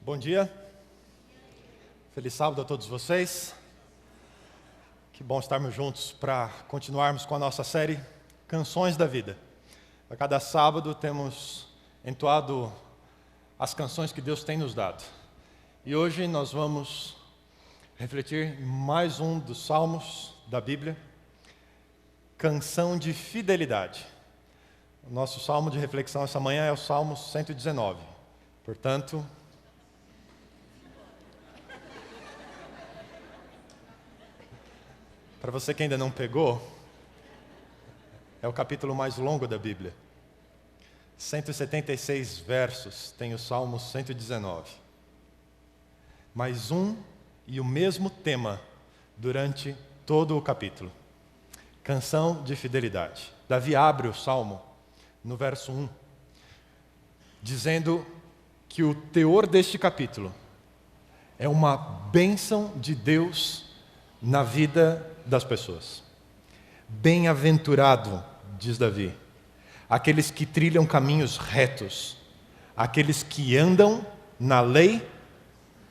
Bom dia, feliz sábado a todos vocês. Que bom estarmos juntos para continuarmos com a nossa série Canções da Vida. A cada sábado temos entoado as canções que Deus tem nos dado. E hoje nós vamos refletir em mais um dos salmos da Bíblia, Canção de Fidelidade. O nosso salmo de reflexão essa manhã é o Salmo 119. Portanto, para você que ainda não pegou, é o capítulo mais longo da Bíblia. 176 versos tem o Salmo 119. Mais um e o mesmo tema durante todo o capítulo. Canção de fidelidade. Davi abre o Salmo no verso 1, dizendo que o teor deste capítulo é uma bênção de Deus na vida das pessoas. Bem-aventurado, diz Davi, aqueles que trilham caminhos retos, aqueles que andam na lei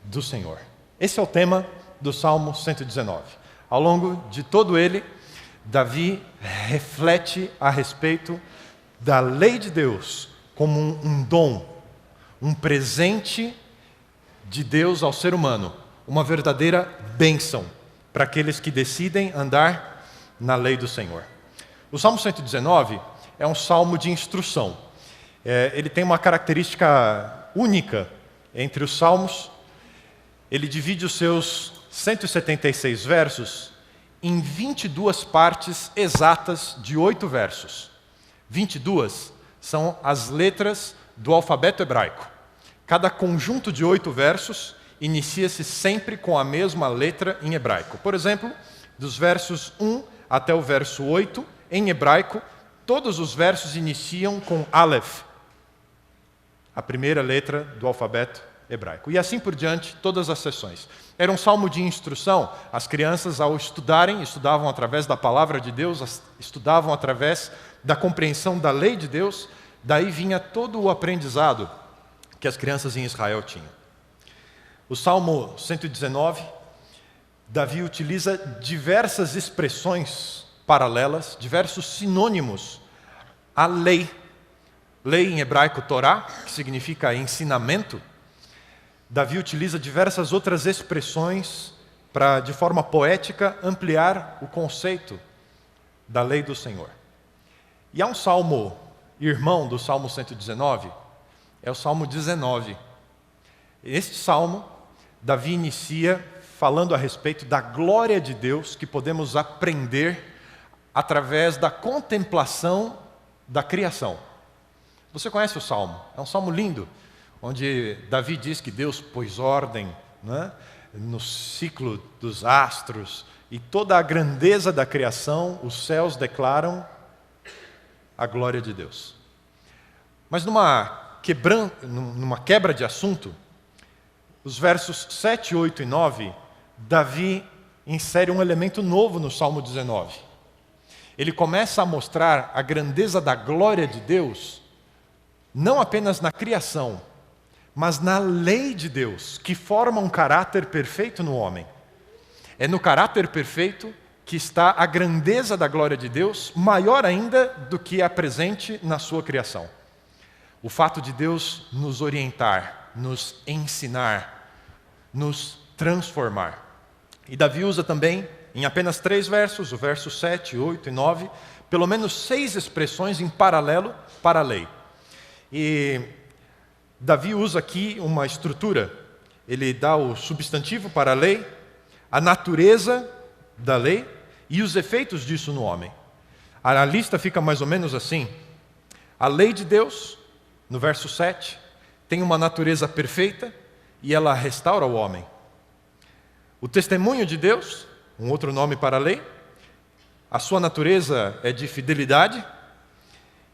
do Senhor. Esse é o tema do Salmo 119. Ao longo de todo ele, Davi reflete a respeito da lei de Deus como um dom, um presente de Deus ao ser humano, uma verdadeira bênção para aqueles que decidem andar na lei do Senhor. O Salmo 119 é um salmo de instrução. Ele tem uma característica única entre os salmos. Ele divide os seus 176 versos em 22 partes exatas de 8 versos. 22 são as letras do alfabeto hebraico. Cada conjunto de 8 versos inicia-se sempre com a mesma letra em hebraico. Por exemplo, dos versos 1 até o verso 8, em hebraico, todos os versos iniciam com Aleph, a primeira letra do alfabeto hebraico. E assim por diante, todas as seções. Era um salmo de instrução. As crianças, ao estudarem, estudavam através da palavra de Deus, estudavam através da compreensão da lei de Deus. Daí vinha todo o aprendizado que as crianças em Israel tinham. O Salmo 119, Davi utiliza diversas expressões paralelas, diversos sinônimos à lei. Lei em hebraico, Torá, que significa ensinamento. Davi utiliza diversas outras expressões para, de forma poética, ampliar o conceito da lei do Senhor. E há um salmo irmão do Salmo 119, é o Salmo 19. Este salmo, Davi inicia falando a respeito da glória de Deus que podemos aprender através da contemplação da criação. Você conhece o salmo? É um salmo lindo, onde Davi diz que Deus pôs ordem, né, no ciclo dos astros e toda a grandeza da criação, os céus declaram a glória de Deus. Mas numa quebra de assunto, os versos 7, 8 e 9, Davi insere um elemento novo no Salmo 19. Ele começa a mostrar a grandeza da glória de Deus, não apenas na criação, mas na lei de Deus, que forma um caráter perfeito no homem. É no caráter perfeito que está a grandeza da glória de Deus, maior ainda do que a presente na sua criação. O fato de Deus nos orientar, nos ensinar, nos transformar. E Davi usa também, em apenas 3 versos, o verso 7, 8 e 9, pelo menos 6 expressões em paralelo para a lei. E Davi usa aqui uma estrutura. Ele dá o substantivo para a lei, a natureza da lei e os efeitos disso no homem. A lista fica mais ou menos assim. A lei de Deus, no verso 7, tem uma natureza perfeita e ela restaura o homem. O testemunho de Deus, um outro nome para a lei, a sua natureza é de fidelidade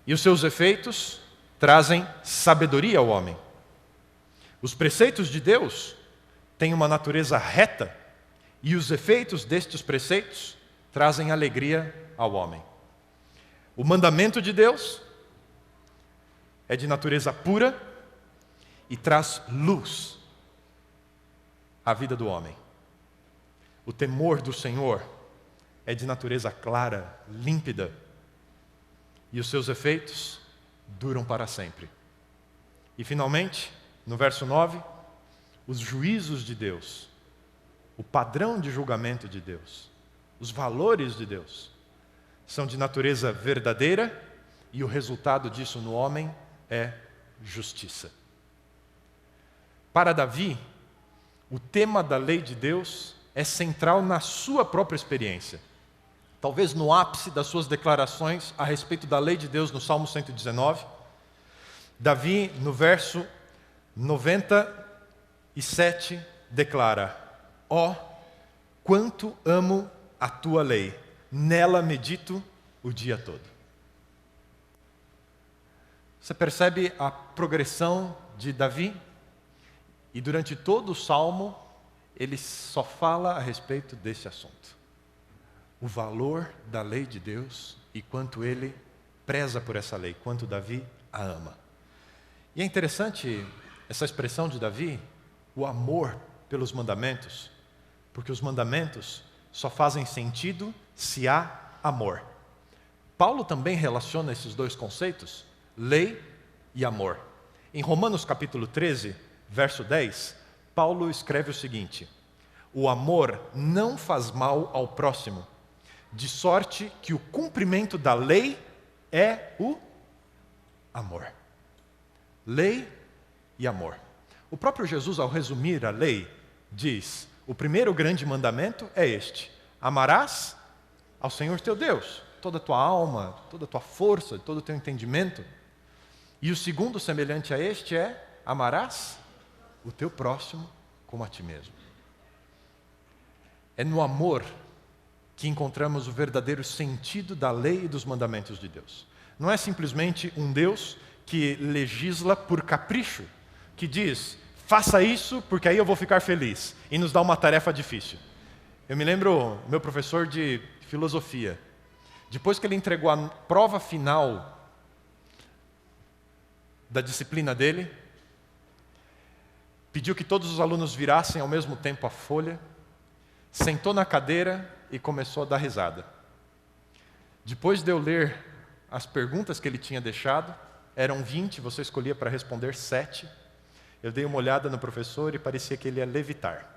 e os seus efeitos trazem sabedoria ao homem. Os preceitos de Deus têm uma natureza reta e os efeitos destes preceitos trazem alegria ao homem. O mandamento de Deus é de natureza pura e traz luz a vida do homem. O temor do Senhor é de natureza clara, límpida, e os seus efeitos duram para sempre. E finalmente, no verso 9, os juízos de Deus, o padrão de julgamento de Deus, os valores de Deus, são de natureza verdadeira e o resultado disso no homem é justiça. Para Davi, o tema da lei de Deus é central na sua própria experiência. Talvez no ápice das suas declarações a respeito da lei de Deus no Salmo 119, Davi, no verso 97, declara: ó, quanto amo a tua lei, nela medito o dia todo. Você percebe a progressão de Davi? E durante todo o Salmo, ele só fala a respeito desse assunto. O valor da lei de Deus e quanto ele preza por essa lei, quanto Davi a ama. E é interessante essa expressão de Davi, o amor pelos mandamentos, porque os mandamentos só fazem sentido se há amor. Paulo também relaciona esses dois conceitos, lei e amor. Em Romanos capítulo 13, verso 10, Paulo escreve o seguinte: o amor não faz mal ao próximo, de sorte que o cumprimento da lei é o amor. Lei e amor. O próprio Jesus, ao resumir a lei, diz: o primeiro grande mandamento é este: amarás ao Senhor teu Deus, toda a tua alma, toda a tua força, todo o teu entendimento. E o segundo, semelhante a este, é: amarás o teu próximo como a ti mesmo. É no amor que encontramos o verdadeiro sentido da lei e dos mandamentos de Deus. Não é simplesmente um Deus que legisla por capricho, que diz: faça isso porque aí eu vou ficar feliz, e nos dá uma tarefa difícil. Eu me lembro, meu professor de filosofia, depois que ele entregou a prova final da disciplina dele, pediu que todos os alunos virassem ao mesmo tempo a folha, sentou na cadeira e começou a dar risada. Depois de eu ler as perguntas que ele tinha deixado, eram 20, você escolhia para responder 7. Eu dei uma olhada no professor e parecia que ele ia levitar.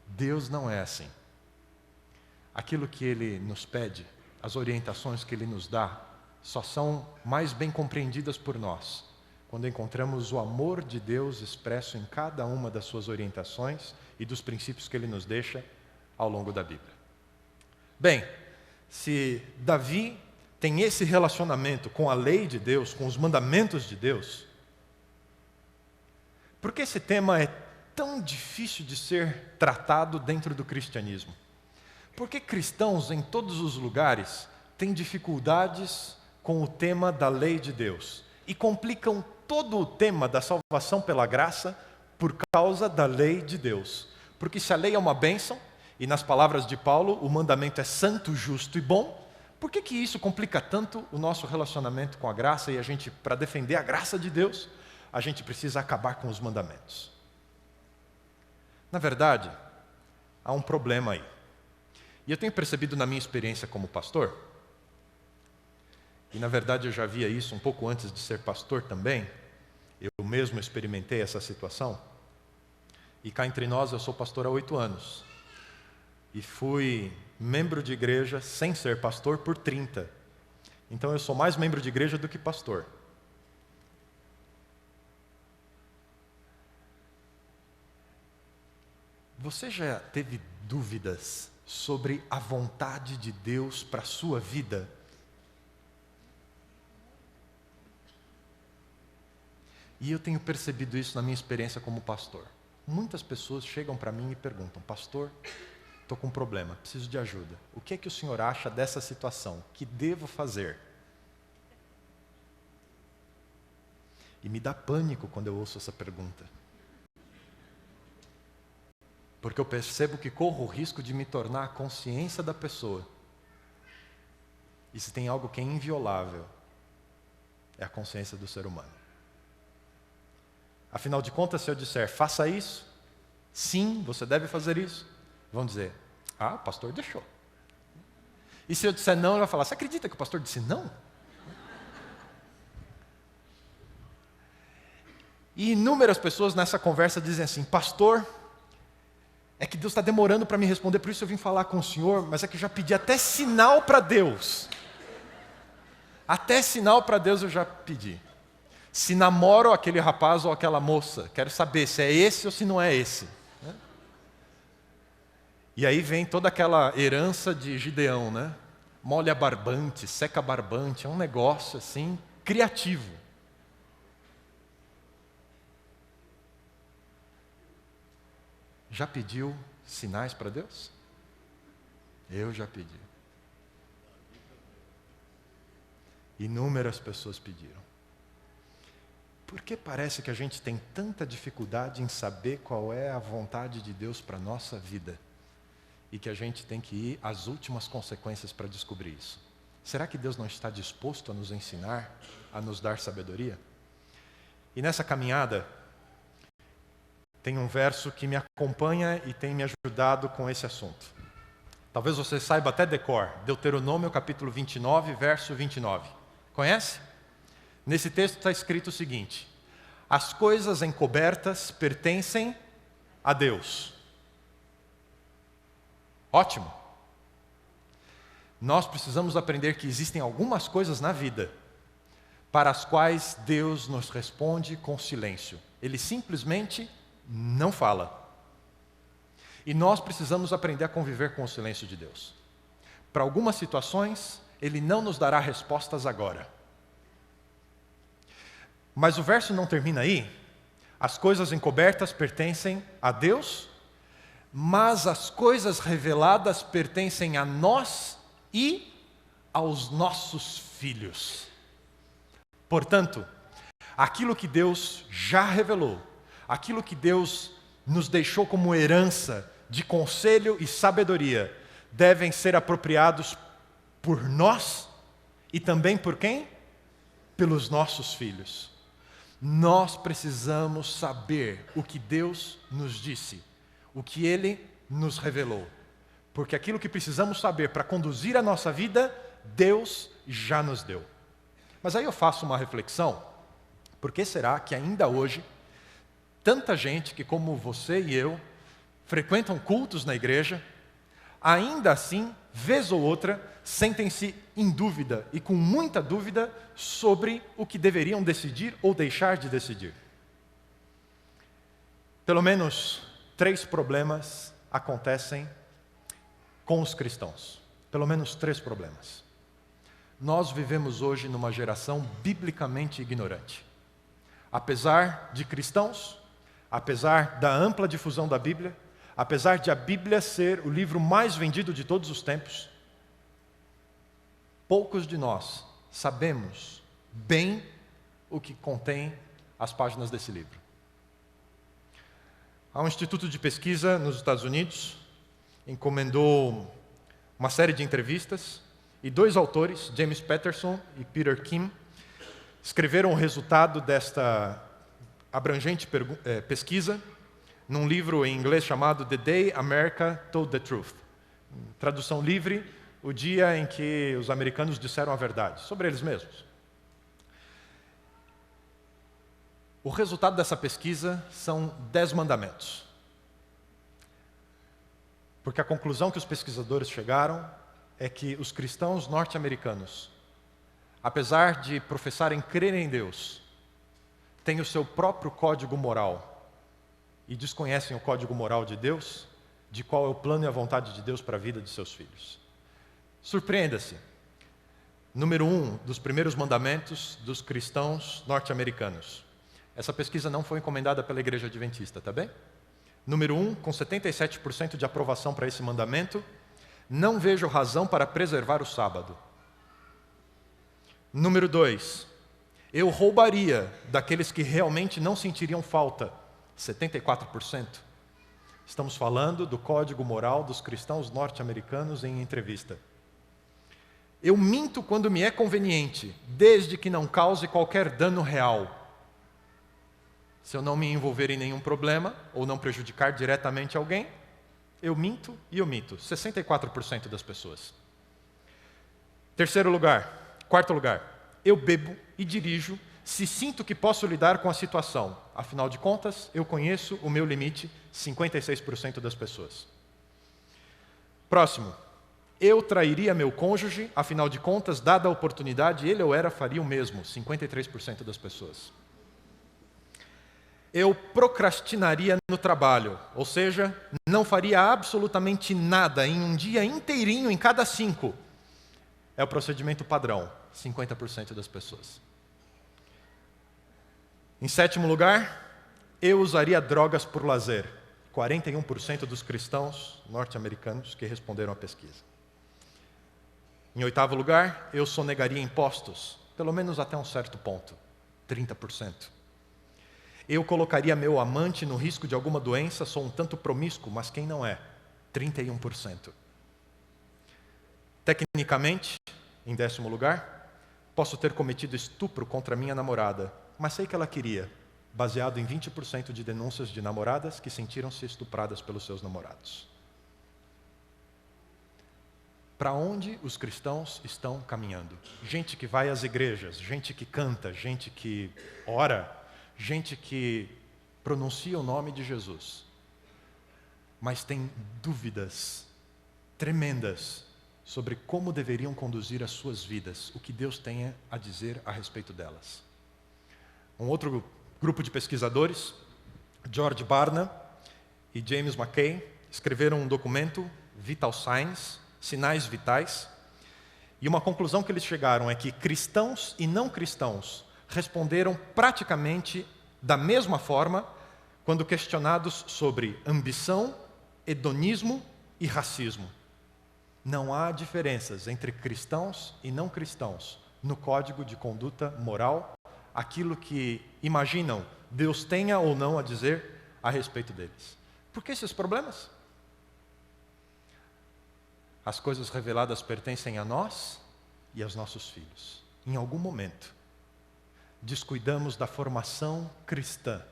Deus não é assim. Aquilo que Ele nos pede, as orientações que Ele nos dá, só são mais bem compreendidas por nós quando encontramos o amor de Deus expresso em cada uma das suas orientações e dos princípios que Ele nos deixa ao longo da Bíblia. Bem, se Davi tem esse relacionamento com a lei de Deus, com os mandamentos de Deus, por que esse tema é tão difícil de ser tratado dentro do cristianismo? Por que cristãos em todos os lugares têm dificuldades com o tema da lei de Deus e complicam todo o tema da salvação pela graça por causa da lei de Deus? Porque se a lei é uma bênção, e nas palavras de Paulo, o mandamento é santo, justo e bom, por que isso complica tanto o nosso relacionamento com a graça? E a gente, para defender a graça de Deus, a gente precisa acabar com os mandamentos. Na verdade, há um problema aí. E eu tenho percebido na minha experiência como pastor, e na verdade eu já via isso um pouco antes de ser pastor também, eu mesmo experimentei essa situação, e cá entre nós eu sou pastor há 8 anos, e fui membro de igreja sem ser pastor por 30. Então eu sou mais membro de igreja do que pastor. Você já teve dúvidas sobre a vontade de Deus para a sua vida? E eu tenho percebido isso na minha experiência como pastor. Muitas pessoas chegam para mim e perguntam: pastor, estou com um problema, preciso de ajuda. O que é que o senhor acha dessa situação? O que devo fazer? E me dá pânico quando eu ouço essa pergunta. Porque eu percebo que corro o risco de me tornar a consciência da pessoa. E se tem algo que é inviolável, é a consciência do ser humano. Afinal de contas, se eu disser, faça isso, sim, você deve fazer isso, vão dizer, o pastor deixou. E se eu disser não, ele vai falar, você acredita que o pastor disse não? E inúmeras pessoas nessa conversa dizem assim, pastor, é que Deus está demorando para me responder, por isso eu vim falar com o senhor, mas é que eu já pedi até sinal para Deus. Até sinal para Deus eu já pedi. Se namoro aquele rapaz ou aquela moça, quero saber se é esse ou se não é esse. E aí vem toda aquela herança de Gideão, né? Molha barbante, seca barbante, é um negócio assim, criativo. Já pediu sinais para Deus? Eu já pedi. Inúmeras pessoas pediram. Por que parece que a gente tem tanta dificuldade em saber qual é a vontade de Deus para a nossa vida? E que a gente tem que ir às últimas consequências para descobrir isso? Será que Deus não está disposto a nos ensinar, a nos dar sabedoria? E nessa caminhada, tem um verso que me acompanha e tem me ajudado com esse assunto. Talvez você saiba até de cor, Deuteronômio capítulo 29, verso 29. Conhece? Nesse texto está escrito o seguinte: as coisas encobertas pertencem a Deus. Ótimo. Nós precisamos aprender que existem algumas coisas na vida para as quais Deus nos responde com silêncio. Ele simplesmente não fala. E nós precisamos aprender a conviver com o silêncio de Deus. Para algumas situações, Ele não nos dará respostas agora. Mas o verso não termina aí. As coisas encobertas pertencem a Deus, mas as coisas reveladas pertencem a nós e aos nossos filhos. Portanto, aquilo que Deus já revelou, aquilo que Deus nos deixou como herança de conselho e sabedoria, devem ser apropriados por nós e também por quem? Pelos nossos filhos. Nós precisamos saber o que Deus nos disse, o que Ele nos revelou. Porque aquilo que precisamos saber para conduzir a nossa vida, Deus já nos deu. Mas aí eu faço uma reflexão. Por que será que ainda hoje, tanta gente que como você e eu, frequentam cultos na igreja, ainda assim, vez ou outra, sentem-se em dúvida e com muita dúvida sobre o que deveriam decidir ou deixar de decidir? Pelo menos 3 problemas acontecem com os cristãos. Pelo menos 3 problemas. Nós vivemos hoje numa geração biblicamente ignorante. Apesar de cristãos, apesar da ampla difusão da Bíblia, apesar de a Bíblia ser o livro mais vendido de todos os tempos, poucos de nós sabemos bem o que contém as páginas desse livro. Há um instituto de pesquisa nos Estados Unidos, encomendou uma série de entrevistas, e 2 autores, James Patterson e Peter Kim, escreveram o resultado desta abrangente pesquisa num livro em inglês chamado The Day America Told the Truth. Tradução livre, o dia em que os americanos disseram a verdade, sobre eles mesmos. O resultado dessa pesquisa são 10 mandamentos. Porque a conclusão que os pesquisadores chegaram é que os cristãos norte-americanos, apesar de professarem crer em Deus, têm o seu próprio código moral e desconhecem o código moral de Deus, de qual é o plano e a vontade de Deus para a vida de seus filhos. Surpreenda-se. Número 1 dos primeiros mandamentos dos cristãos norte-americanos. Essa pesquisa não foi encomendada pela Igreja Adventista, tá bem? Número 1, com 77% de aprovação para esse mandamento, não vejo razão para preservar o sábado. Número 2, eu roubaria daqueles que realmente não sentiriam falta, 74%. Estamos falando do código moral dos cristãos norte-americanos em entrevista. Eu minto quando me é conveniente, desde que não cause qualquer dano real. Se eu não me envolver em nenhum problema ou não prejudicar diretamente alguém, eu minto e omito. 64% das pessoas. Quarto lugar, eu bebo e dirijo se sinto que posso lidar com a situação. Afinal de contas, eu conheço o meu limite, 56% das pessoas. Próximo, eu trairia meu cônjuge, afinal de contas, dada a oportunidade, ele ou ela faria o mesmo, 53% das pessoas. Eu procrastinaria no trabalho, ou seja, não faria absolutamente nada em um dia inteirinho em cada 5. É o procedimento padrão, 50% das pessoas. Em sétimo lugar, eu usaria drogas por lazer. 41% dos cristãos norte-americanos que responderam à pesquisa. Em oitavo lugar, eu sonegaria impostos, pelo menos até um certo ponto, 30%. Eu colocaria meu amante no risco de alguma doença, sou um tanto promíscuo, mas quem não é? 31%. Tecnicamente, em décimo lugar, posso ter cometido estupro contra minha namorada, mas sei que ela queria, baseado em 20% de denúncias de namoradas que sentiram-se estupradas pelos seus namorados. Para onde os cristãos estão caminhando? Gente que vai às igrejas, gente que canta, gente que ora, gente que pronuncia o nome de Jesus, mas tem dúvidas tremendas sobre como deveriam conduzir as suas vidas, o que Deus tenha a dizer a respeito delas. Um outro grupo de pesquisadores, George Barna e James McKay, escreveram um documento, Vital Signs, Sinais Vitais, e uma conclusão que eles chegaram é que cristãos e não cristãos responderam praticamente da mesma forma quando questionados sobre ambição, hedonismo e racismo. Não há diferenças entre cristãos e não cristãos no código de conduta moral, aquilo que imaginam Deus tenha ou não a dizer a respeito deles. Por que esses problemas? As coisas reveladas pertencem a nós e aos nossos filhos. Em algum momento, descuidamos da formação cristã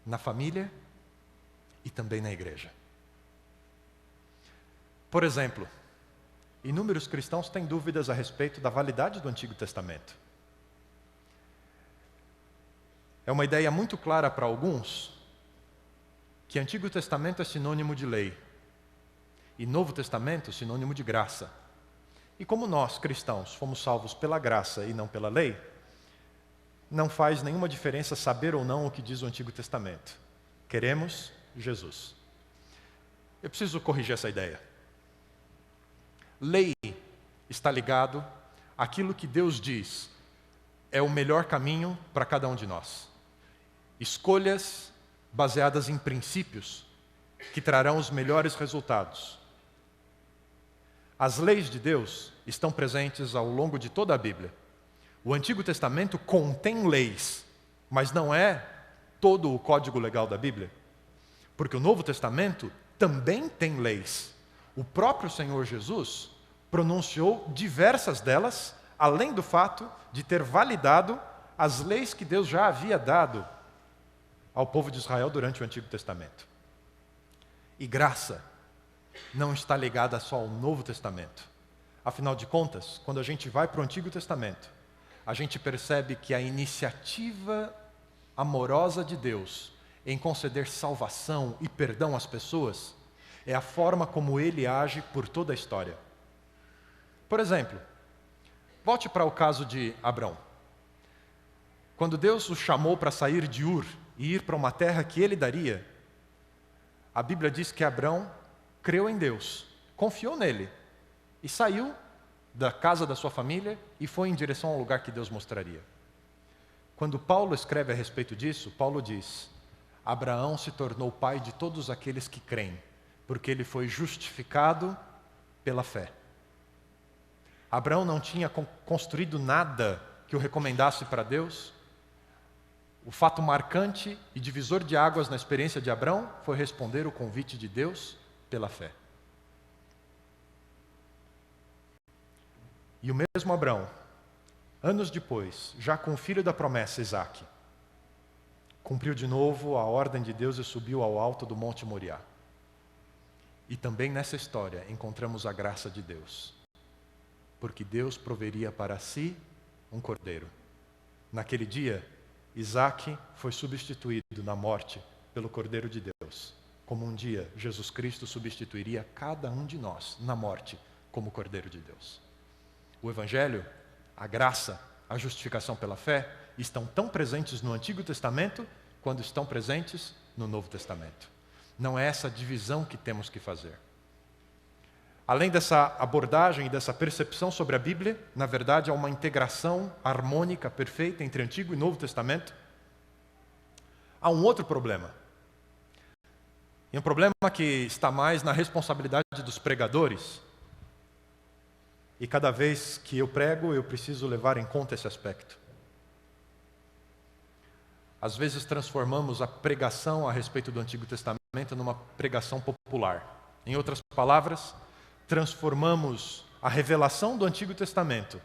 na família e também na igreja. Por exemplo, inúmeros cristãos têm dúvidas a respeito da validade do Antigo Testamento. É uma ideia muito clara para alguns que Antigo Testamento é sinônimo de lei e Novo Testamento sinônimo de graça. E como nós, cristãos, fomos salvos pela graça e não pela lei, não faz nenhuma diferença saber ou não o que diz o Antigo Testamento. Queremos Jesus. Eu preciso corrigir essa ideia. Lei está ligado àquilo que Deus diz é o melhor caminho para cada um de nós. Escolhas baseadas em princípios que trarão os melhores resultados. As leis de Deus estão presentes ao longo de toda a Bíblia. O Antigo Testamento contém leis, mas não é todo o código legal da Bíblia. Porque o Novo Testamento também tem leis. O próprio Senhor Jesus pronunciou diversas delas, além do fato de ter validado as leis que Deus já havia dado ao povo de Israel durante o Antigo Testamento. E graça não está ligada só ao Novo Testamento. Afinal de contas, quando a gente vai para o Antigo Testamento, a gente percebe que a iniciativa amorosa de Deus em conceder salvação e perdão às pessoas é a forma como Ele age por toda a história. Por exemplo, volte para o caso de Abrão. Quando Deus o chamou para sair de Ur e ir para uma terra que Ele daria, a Bíblia diz que Abrão creu em Deus, confiou nele e saiu da casa da sua família e foi em direção ao lugar que Deus mostraria. Quando Paulo escreve a respeito disso, Paulo diz: Abraão se tornou pai de todos aqueles que creem, porque ele foi justificado pela fé. Abraão não tinha construído nada que o recomendasse para Deus. O fato marcante e divisor de águas na experiência de Abrão foi responder o convite de Deus pela fé. E o mesmo Abrão anos depois, já com o filho da promessa, Isaque, cumpriu de novo a ordem de Deus e subiu ao alto do Monte Moriá. E também nessa história encontramos a graça de Deus, porque Deus proveria para si um cordeiro. Naquele dia, Isaque foi substituído na morte pelo Cordeiro de Deus, como um dia Jesus Cristo substituiria cada um de nós na morte como Cordeiro de Deus. O Evangelho, a graça, a justificação pela fé estão tão presentes no Antigo Testamento quando estão presentes no Novo Testamento. Não é essa divisão que temos que fazer. Além dessa abordagem e dessa percepção sobre a Bíblia, na verdade há uma integração harmônica, perfeita entre Antigo e Novo Testamento. Há um outro problema. E um problema que está mais na responsabilidade dos pregadores. E cada vez que eu prego, eu preciso levar em conta esse aspecto. Às vezes transformamos a pregação a respeito do Antigo Testamento numa pregação popular. Em outras palavras, transformamos a revelação do Antigo Testamento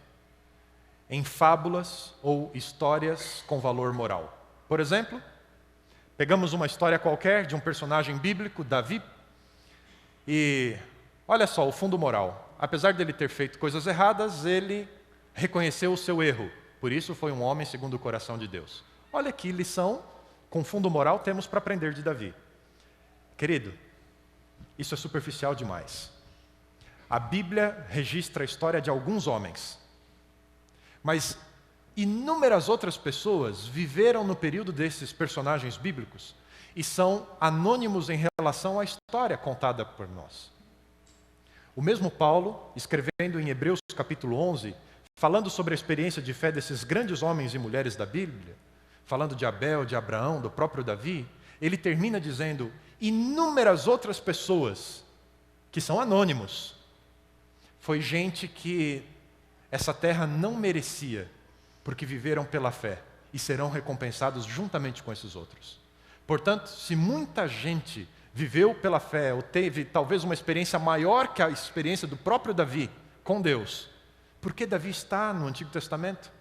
em fábulas ou histórias com valor moral. Por exemplo, pegamos uma história qualquer de um personagem bíblico, Davi, e olha só o fundo moral. Apesar dele ter feito coisas erradas, ele reconheceu o seu erro. Por isso foi um homem segundo o coração de Deus. Olha que lição com fundo moral temos para aprender de Davi. Querido, isso é superficial demais. A Bíblia registra a história de alguns homens, mas inúmeras outras pessoas viveram no período desses personagens bíblicos e são anônimos em relação à história contada por nós. O mesmo Paulo, escrevendo em Hebreus capítulo 11, falando sobre a experiência de fé desses grandes homens e mulheres da Bíblia, falando de Abel, de Abraão, do próprio Davi, ele termina dizendo: inúmeras outras pessoas que são anônimos, foi gente que essa terra não merecia, porque viveram pela fé e serão recompensados juntamente com esses outros. Portanto, se muita gente viveu pela fé ou teve talvez uma experiência maior que a experiência do próprio Davi com Deus, por que Davi está no Antigo Testamento?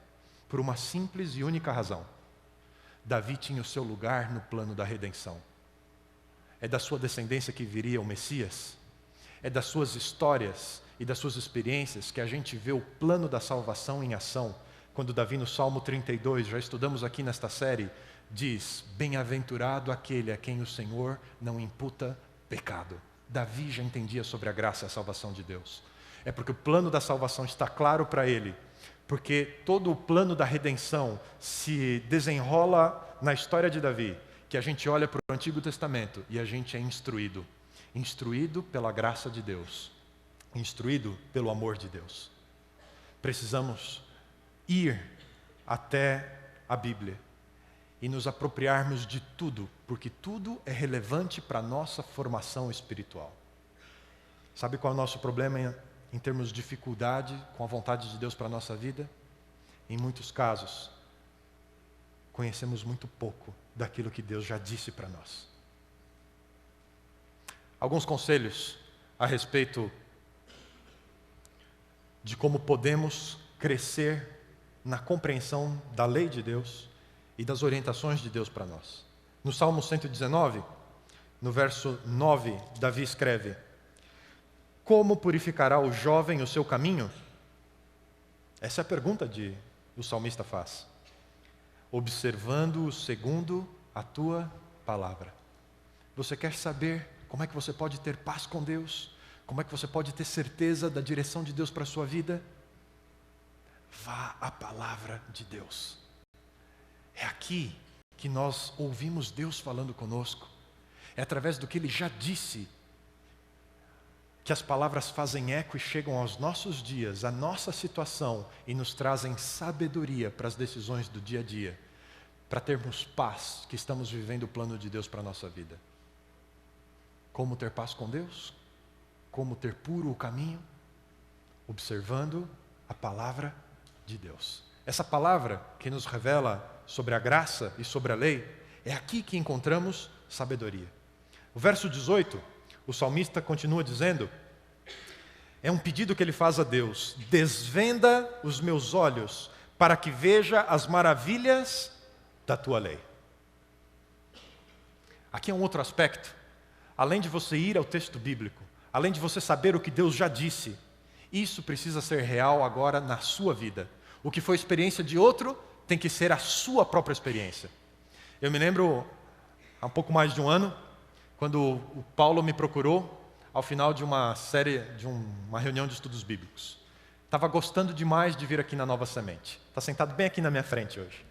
Por uma simples e única razão. Davi tinha o seu lugar no plano da redenção. É da sua descendência que viria o Messias. É das suas histórias e das suas experiências que a gente vê o plano da salvação em ação. Quando Davi no Salmo 32, já estudamos aqui nesta série, diz: bem-aventurado aquele a quem o Senhor não imputa pecado. Davi já entendia sobre a graça e a salvação de Deus. É porque o plano da salvação está claro para ele, porque todo o plano da redenção se desenrola na história de Davi, que a gente olha para o Antigo Testamento e a gente é instruído pela graça de Deus, instruído pelo amor de Deus. Precisamos ir até a Bíblia e nos apropriarmos de tudo, porque tudo é relevante para a nossa formação espiritual. Sabe qual é o nosso problema em termos de dificuldade com a vontade de Deus para a nossa vida? Em muitos casos, conhecemos muito pouco daquilo que Deus já disse para nós. Alguns conselhos a respeito de como podemos crescer na compreensão da lei de Deus e das orientações de Deus para nós. No Salmo 119, no verso 9, Davi escreve: como purificará o jovem o seu caminho? Essa é a pergunta que o salmista faz. Observando-o segundo a tua palavra. Você quer saber como é que você pode ter paz com Deus? Como é que você pode ter certeza da direção de Deus para a sua vida? Vá à palavra de Deus. É aqui que nós ouvimos Deus falando conosco. É através do que Ele já disse que as palavras fazem eco e chegam aos nossos dias, à nossa situação, e nos trazem sabedoria para as decisões do dia a dia, para termos paz, que estamos vivendo o plano de Deus para a nossa vida. Como ter paz com Deus? Como ter puro o caminho? Observando a palavra de Deus. Essa palavra que nos revela sobre a graça e sobre a lei, é aqui que encontramos sabedoria. O verso 18, o salmista continua dizendo, é um pedido que ele faz a Deus: desvenda os meus olhos para que veja as maravilhas da tua lei. Aqui é um outro aspecto. Além de você ir ao texto bíblico, além de você saber o que Deus já disse, isso precisa ser real agora na sua vida. O que foi experiência de outro tem que ser a sua própria experiência. Eu me lembro, há um pouco mais de um ano, quando o Paulo me procurou, ao final de uma reunião de estudos bíblicos. Estava gostando demais de vir aqui na Nova Semente. Está sentado bem aqui na minha frente hoje.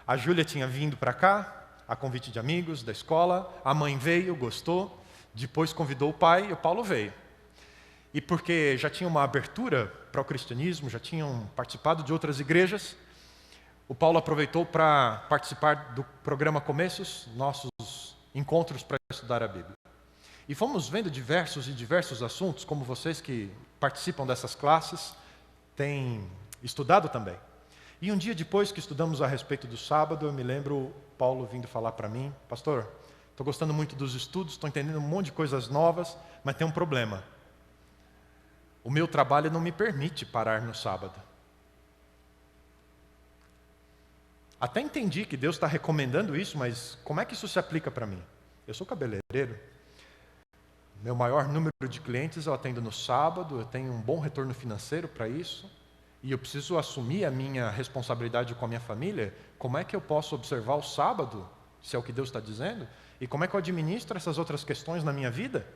A Júlia tinha vindo para cá, a convite de amigos da escola, a mãe veio, gostou, depois convidou o pai e o Paulo veio. E porque já tinha uma abertura para o cristianismo, já tinham participado de outras igrejas, o Paulo aproveitou para participar do programa Começos, nossos encontros para estudar a Bíblia. E fomos vendo diversos assuntos, como vocês que participam dessas classes têm estudado também. E um dia depois que estudamos a respeito do sábado, eu me lembro Paulo vindo falar para mim: pastor, estou gostando muito dos estudos, estou entendendo um monte de coisas novas, mas tem um problema. O meu trabalho não me permite parar no sábado. Até entendi que Deus está recomendando isso, mas como é que isso se aplica para mim? Eu sou cabeleireiro. Meu maior número de clientes eu atendo no sábado, eu tenho um bom retorno financeiro para isso, e eu preciso assumir a minha responsabilidade com a minha família. Como é que eu posso observar o sábado, se é o que Deus está dizendo? E como é que eu administro essas outras questões na minha vida?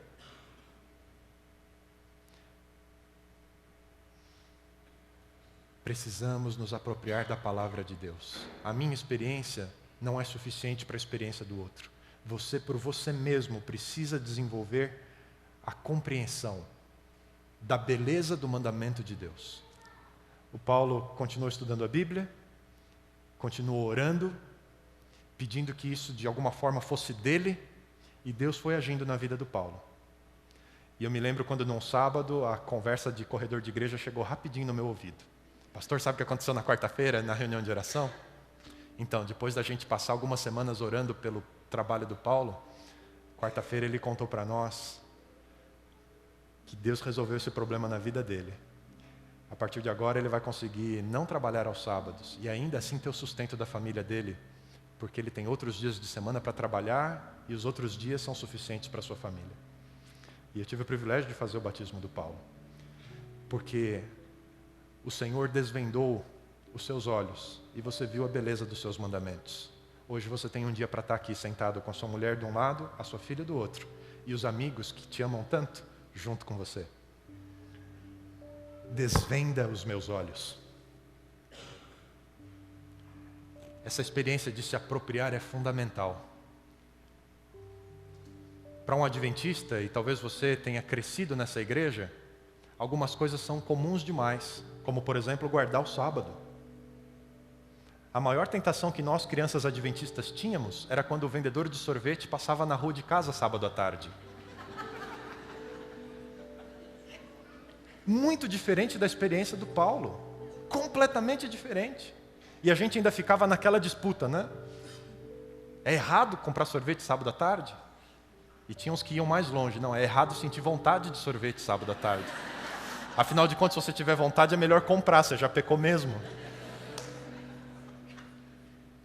Precisamos nos apropriar da palavra de Deus. A minha experiência não é suficiente para a experiência do outro. Você, por você mesmo, precisa desenvolver a compreensão da beleza do mandamento de Deus. O Paulo continuou estudando a Bíblia, continuou orando, pedindo que isso de alguma forma fosse dele, e Deus foi agindo na vida do Paulo. E eu me lembro quando num sábado a conversa de corredor de igreja chegou rapidinho no meu ouvido. Pastor, sabe o que aconteceu na quarta-feira, na reunião de oração? Então, depois da gente passar algumas semanas orando pelo trabalho do Paulo, quarta-feira ele contou para nós que Deus resolveu esse problema na vida dele. A partir de agora ele vai conseguir não trabalhar aos sábados e ainda assim ter o sustento da família dele, porque ele tem outros dias de semana para trabalhar e os outros dias são suficientes para a sua família. E eu tive o privilégio de fazer o batismo do Paulo, porque o Senhor desvendou os seus olhos e você viu a beleza dos seus mandamentos. Hoje você tem um dia para estar aqui sentado com a sua mulher de um lado, a sua filha do outro, e os amigos que te amam tanto junto com você. Desvenda os meus olhos. Essa experiência de se apropriar é fundamental. Para um adventista, e talvez você tenha crescido nessa igreja, algumas coisas são comuns demais, como por exemplo guardar o sábado. A maior tentação que nós, crianças adventistas, tínhamos era quando o vendedor de sorvete passava na rua de casa sábado à tarde. Muito diferente da experiência do Paulo. Completamente diferente. E a gente ainda ficava naquela disputa, né? É errado comprar sorvete sábado à tarde? E tinha uns que iam mais longe. Não, é errado sentir vontade de sorvete sábado à tarde. Afinal de contas, se você tiver vontade, é melhor comprar, você já pecou mesmo.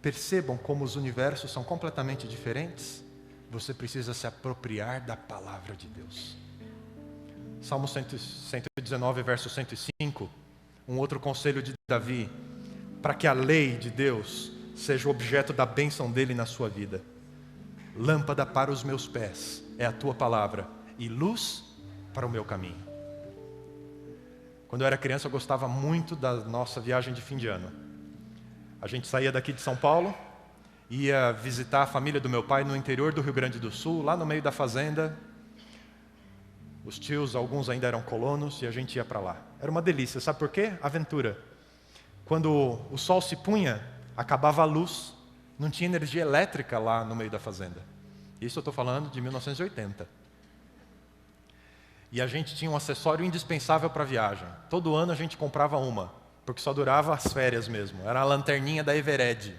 Percebam como os universos são completamente diferentes? Você precisa se apropriar da palavra de Deus. Salmo 119, verso 105, um outro conselho de Davi, para que a lei de Deus seja o objeto da bênção dele na sua vida. Lâmpada para os meus pés é a tua palavra e luz para o meu caminho. Quando eu era criança, eu gostava muito da nossa viagem de fim de ano. A gente saía daqui de São Paulo, ia visitar a família do meu pai no interior do Rio Grande do Sul, lá no meio da fazenda. Os tios, alguns ainda eram colonos, e a gente ia para lá. Era uma delícia, sabe por quê? Aventura. Quando o sol se punha, acabava a luz, não tinha energia elétrica lá no meio da fazenda. Isso eu estou falando de 1980. E a gente tinha um acessório indispensável para a viagem. Todo ano a gente comprava uma, porque só durava as férias mesmo. Era a lanterninha da Evered.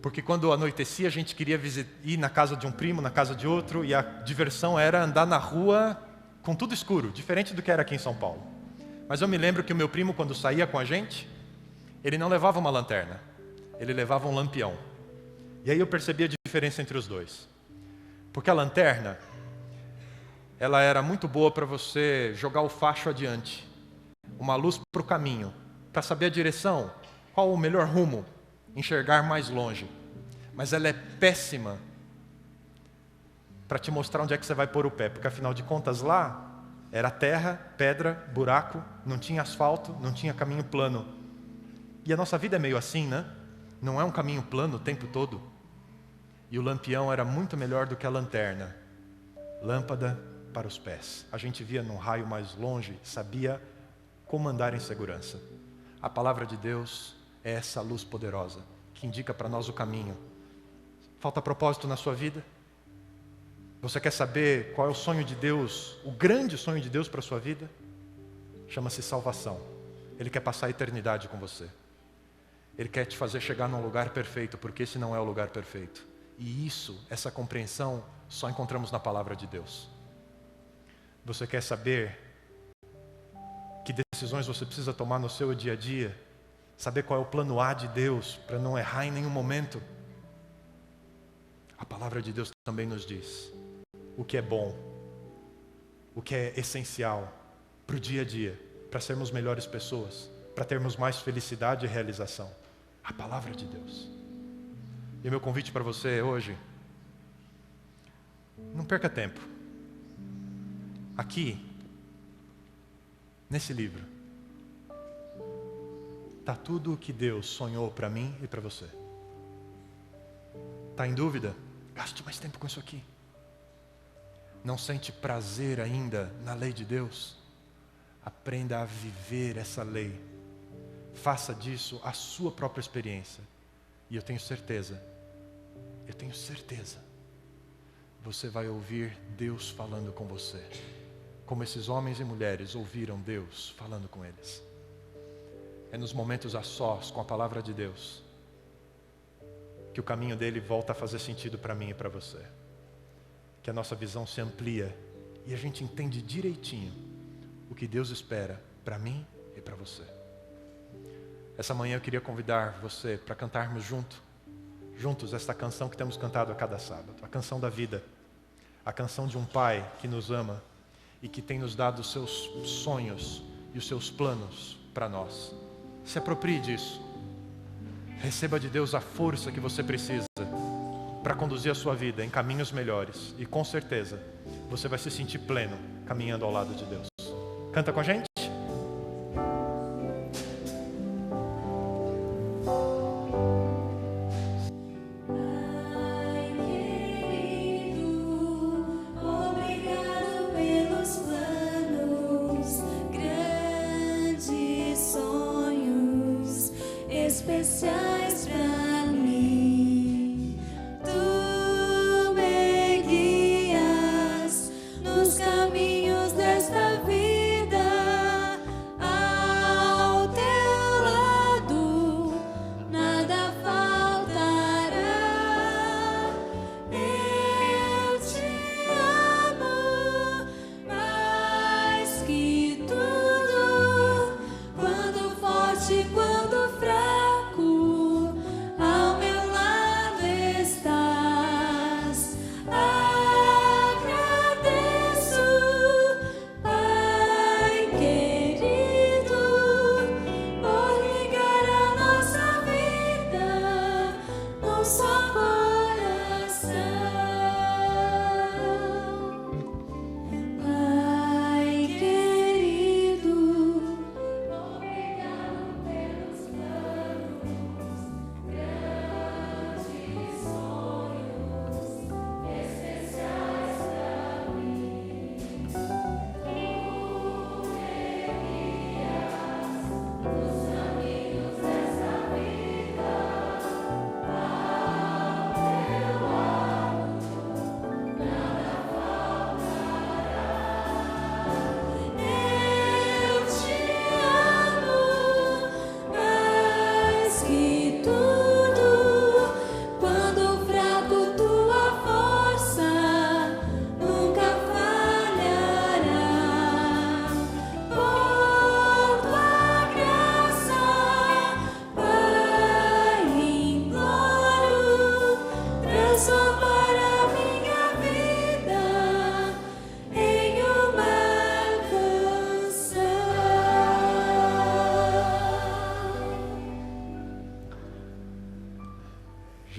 Porque quando anoitecia a gente queria ir na casa de um primo, na casa de outro, e a diversão era andar na rua com tudo escuro, diferente do que era aqui em São Paulo. Mas eu me lembro que o meu primo, quando saía com a gente, ele não levava uma lanterna, ele levava um lampião. E aí eu percebi a diferença entre os dois. Porque a lanterna, ela era muito boa para você jogar o facho adiante, uma luz para o caminho, para saber a direção, qual o melhor rumo, enxergar mais longe. Mas ela é péssima para te mostrar onde é que você vai pôr o pé, porque afinal de contas lá era terra, pedra, buraco, não tinha asfalto, não tinha caminho plano. E a nossa vida é meio assim, né? Não é um caminho plano o tempo todo. E o lampião era muito melhor do que a lanterna. Lâmpada para os pés. A gente via num raio mais longe, sabia como andar em segurança. A palavra de Deus é essa luz poderosa, que indica para nós o caminho. Falta propósito na sua vida? Você quer saber qual é o sonho de Deus, o grande sonho de Deus para a sua vida? Chama-se salvação. Ele quer passar a eternidade com você. Ele quer te fazer chegar num lugar perfeito, porque esse não é o lugar perfeito. E isso, essa compreensão, só encontramos na palavra de Deus. Você quer saber que decisões você precisa tomar no seu dia a dia? Saber qual é o plano A de Deus, para não errar em nenhum momento? A palavra de Deus também nos diz o que é bom, o que é essencial para o dia a dia, para sermos melhores pessoas, para termos mais felicidade e realização. A palavra de Deus. E o meu convite para você hoje, não perca tempo. Aqui, nesse livro, está tudo o que Deus sonhou para mim e para você. Está em dúvida? Gaste mais tempo com isso aqui. Não sente prazer ainda na lei de Deus? Aprenda a viver essa lei. Faça disso a sua própria experiência. E eu tenho certeza, você vai ouvir Deus falando com você, como esses homens e mulheres ouviram Deus falando com eles. É nos momentos a sós com a palavra de Deus que o caminho dele volta a fazer sentido para mim e para você. Que a nossa visão se amplia e a gente entende direitinho o que Deus espera para mim e para você. Essa manhã eu queria convidar você para cantarmos juntos esta canção que temos cantado a cada sábado. A canção da vida. A canção de um pai que nos ama e que tem nos dado os seus sonhos e os seus planos para nós. Se aproprie disso. Receba de Deus a força que você precisa para conduzir a sua vida em caminhos melhores. E com certeza, você vai se sentir pleno caminhando ao lado de Deus. Canta com a gente? Especiais pra mim, tu me guias nos caminhos desta vida.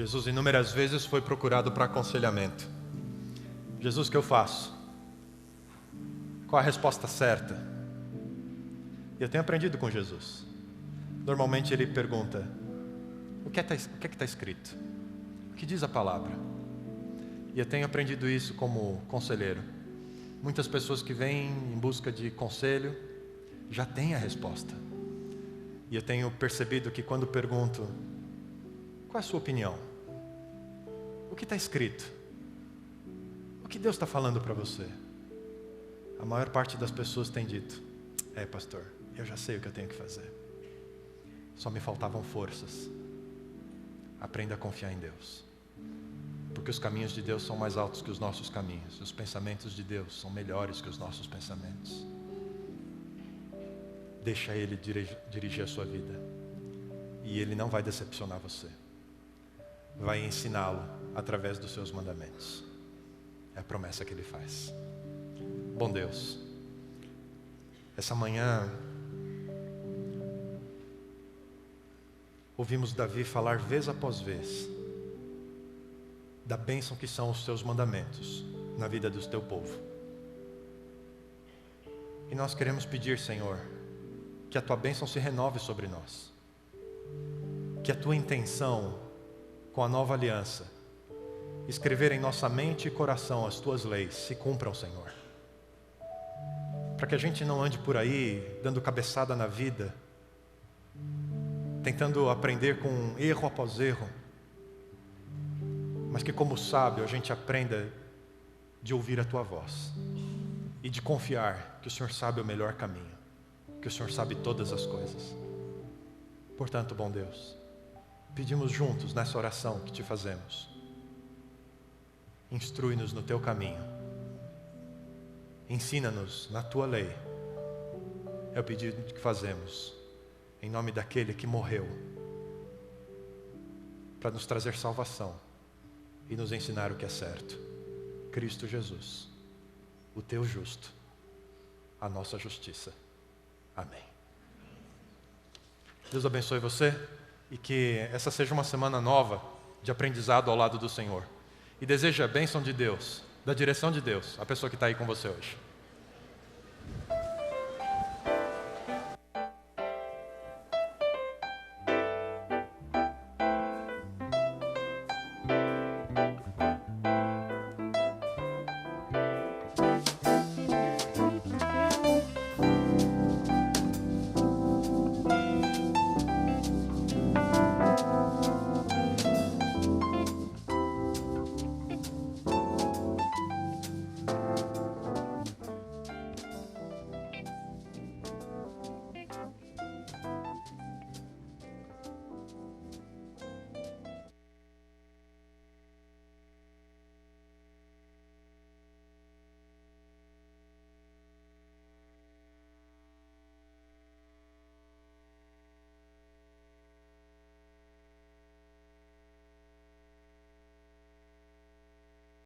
Jesus inúmeras vezes foi procurado para aconselhamento. Jesus, o que eu faço? Qual a resposta certa? E eu tenho aprendido com Jesus. Normalmente ele pergunta: o que é que está escrito? O que diz a palavra? E eu tenho aprendido isso como conselheiro. Muitas pessoas que vêm em busca de conselho já têm a resposta. E eu tenho percebido que quando pergunto: qual é a sua opinião? O que está escrito? O que Deus está falando para você? A maior parte das pessoas tem dito: pastor, eu já sei o que eu tenho que fazer. Só me faltavam forças. Aprenda a confiar em Deus. Porque os caminhos de Deus são mais altos que os nossos caminhos. Os pensamentos de Deus são melhores que os nossos pensamentos. Deixa Ele dirigir a sua vida. E Ele não vai decepcionar você. Vai ensiná-lo através dos seus mandamentos. É a promessa que Ele faz. Bom Deus, essa manhã ouvimos Davi falar vez após vez da bênção que são os teus mandamentos na vida do teu povo. E nós queremos pedir, Senhor, que a tua bênção se renove sobre nós. Que a tua intenção com a nova aliança, escrever em nossa mente e coração as tuas leis, se cumpram, Senhor. Para que a gente não ande por aí dando cabeçada na vida, tentando aprender com erro após erro, mas que como sábio a gente aprenda de ouvir a tua voz e de confiar que o Senhor sabe o melhor caminho, que o Senhor sabe todas as coisas. Portanto, bom Deus, pedimos juntos nessa oração que te fazemos: instrui-nos no teu caminho, ensina-nos na tua lei. É o pedido que fazemos em nome daquele que morreu para nos trazer salvação e nos ensinar o que é certo, Cristo Jesus, o teu justo, a nossa justiça. Amém. Deus abençoe você e que essa seja uma semana nova de aprendizado ao lado do Senhor. E desejo a bênção de Deus, da direção de Deus, a pessoa que está aí com você hoje.